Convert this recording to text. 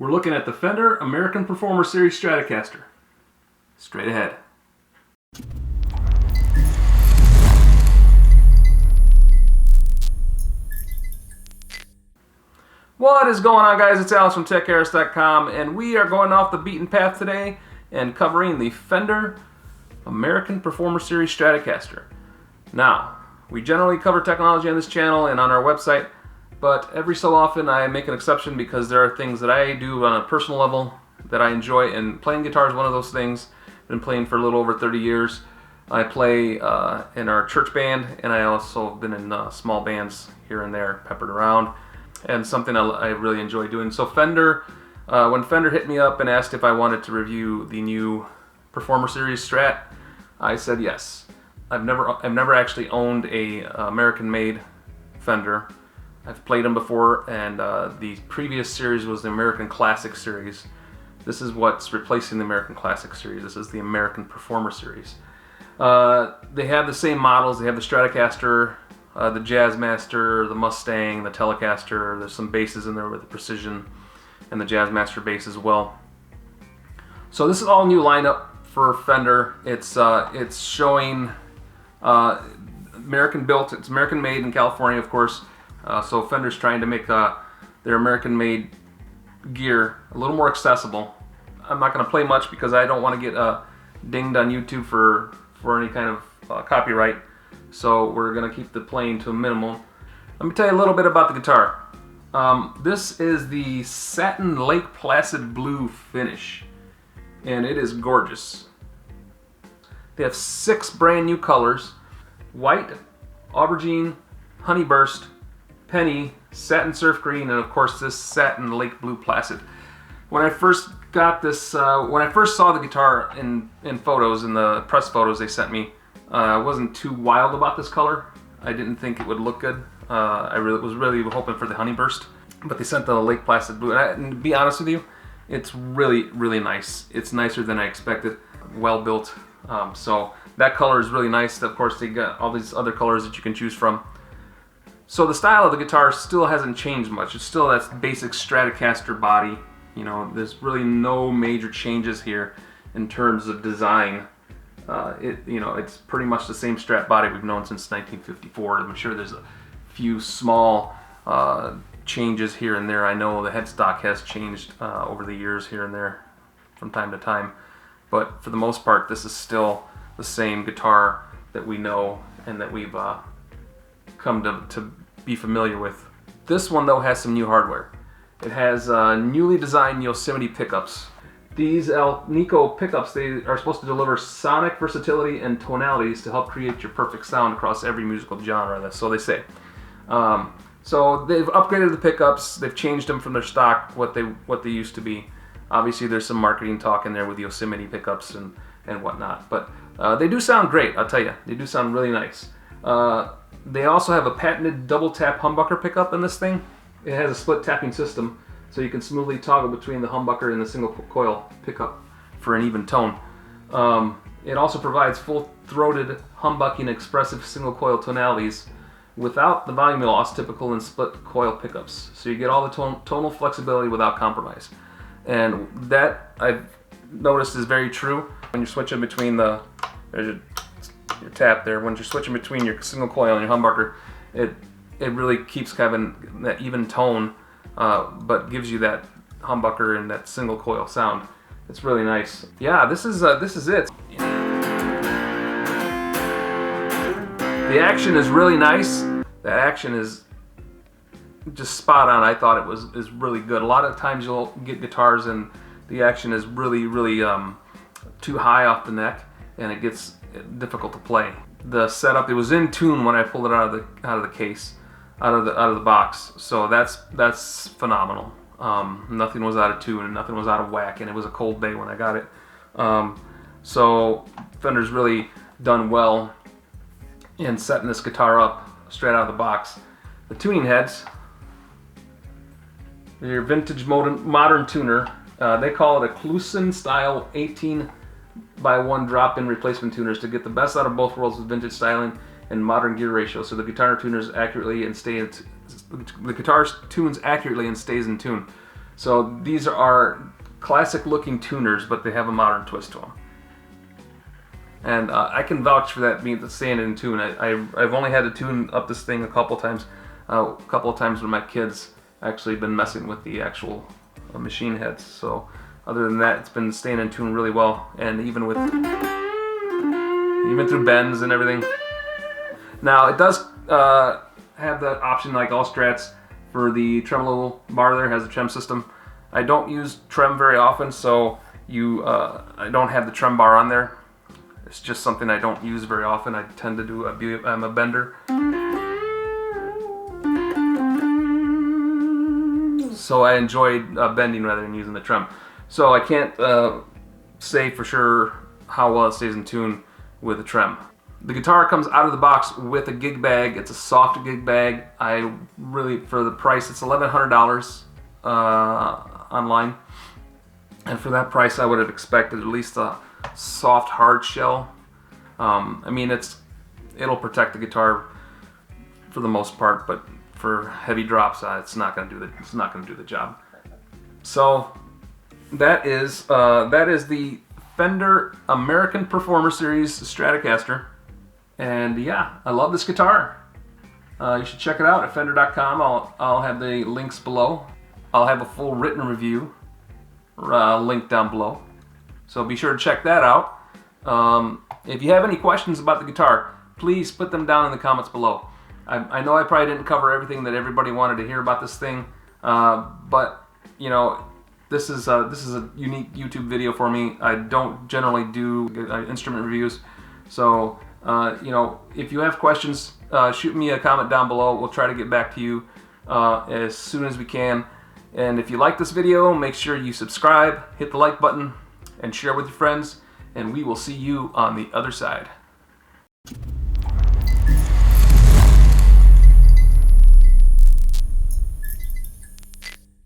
We're looking at the Fender American Performer Series Stratocaster. Straight ahead. What is going on, guys? It's Alex from TechHarris.com, and we are going off the beaten path today and covering the Fender American Performer Series Stratocaster. Now, we generally cover technology on this channel and on our website, but every so often I make an exception because there are things that I do on a personal level that I enjoy, and playing guitar is one of those things. I've been playing for a little over 30 years. I play in our church band, and I also have been in small bands here and there, peppered around, and something I really enjoy doing. So Fender, when Fender hit me up and asked if I wanted to review the new Performer Series Strat, I said yes. I've never actually owned a American-made Fender. I've played them before, and the previous series was the American Classic Series. This is what's replacing the American Classic Series. This is the American Performer Series. They have the same models. They have the Stratocaster, the Jazzmaster, the Mustang, the Telecaster. There's some basses in there with the Precision and the Jazzmaster bass as well. So this is all new lineup for Fender. It's showing American built. It's American made in California, of course. So Fender's trying to make their American-made gear a little more accessible. I'm not going to play much because I don't want to get dinged on YouTube for any kind of copyright. So we're going to keep the playing to a minimum. Let me tell you a little bit about the guitar. This is the Satin Lake Placid Blue finish, and it is gorgeous. They have 6 brand new colors: white, aubergine, honeyburst, penny, satin surf green, and of course this satin lake blue placid. When I first got this, when I first saw the guitar in photos, in the press photos they sent me, I wasn't too wild about this color. I didn't think it would look good. I was really hoping for the honeyburst, but they sent the lake placid blue, and to be honest with you, it's really, really nice. It's nicer than I expected. Well built. So that color is really nice. Of course, they got all these other colors that you can choose from. So the style of the guitar still hasn't changed much. It's still that basic Stratocaster body. You know, there's really no major changes here in terms of design. It's pretty much the same Strat body we've known since 1954. I'm sure there's a few small changes here and there. I know the headstock has changed over the years here and there from time to time, but for the most part, this is still the same guitar that we know and that we've come to be familiar with. This one, though, has some new hardware. It has newly designed Yosemite Pickups. These Alnico pickups, they are supposed to deliver sonic versatility and tonalities to help create your perfect sound across every musical genre, so they say. So they've upgraded the pickups, they've changed them from their stock, what they used to be. Obviously there's some marketing talk in there with Yosemite pickups and whatnot, but they do sound great, I'll tell you. They do sound really nice. They also have a patented double tap humbucker pickup in this thing. It has a split tapping system, so you can smoothly toggle between the humbucker and the single coil pickup for an even tone. It also provides full-throated humbucking expressive single coil tonalities without the volume loss typical in split coil pickups. So you get all the tonal flexibility without compromise. And that, I've noticed, is very true. When you're switching between there's your tap there, when you're switching between your single coil and your humbucker, it really keeps kind of that even tone, but gives you that humbucker and that single coil sound. It's really nice. Yeah, this is it. The action is really nice. The action is just spot on. I thought it is really good. A lot of times you'll get guitars and the action is really, really too high off the neck, and it gets difficult to play. The setup, it was in tune when I pulled it out of the case, out of the box. So that's phenomenal. Nothing was out of tune and nothing was out of whack, and it was a cold day when I got it. So Fender's really done well in setting this guitar up straight out of the box. The tuning heads, your vintage modern tuner. They call it a Kluson style 18:1 drop-in replacement tuners to get the best out of both worlds with vintage styling and modern gear ratio. So the guitar tunes accurately and stays in tune. So these are classic looking tuners, but they have a modern twist to them. And I can vouch for that being staying in tune. I've only had to tune up this thing a couple times when my kids actually been messing with the actual machine heads. So other than that, it's been staying in tune really well, and even through bends and everything. Now it does have that option, like all Strats, for the tremolo bar. There has a trem system. I don't use trem very often, so I don't have the trem bar on there. It's just something I don't use very often. I tend to do I'm a bender. So I enjoy bending rather than using the trem. So I can't say for sure how well it stays in tune with the trem. The guitar comes out of the box with a gig bag. It's a soft gig bag. For the price, it's $1,100 online. And for that price, I would have expected at least a soft hard shell. I mean, it'll protect the guitar for the most part, but for heavy drops, it's not going to do the job. So that is the Fender American Performer Series Stratocaster, and yeah, I love this guitar. You should check it out at fender.com. I'll have the links below. I'll have a full written review link down below, so be sure to check that out. If you have any questions about the guitar, please put them down in the comments below. I know I probably didn't cover everything that everybody wanted to hear about this thing, but you know, this is a unique YouTube video for me. I don't generally do instrument reviews, so you know, if you have questions, shoot me a comment down below. We'll try to get back to you as soon as we can. And if you like this video, make sure you subscribe, hit the like button, and share with your friends, and we will see you on the other side.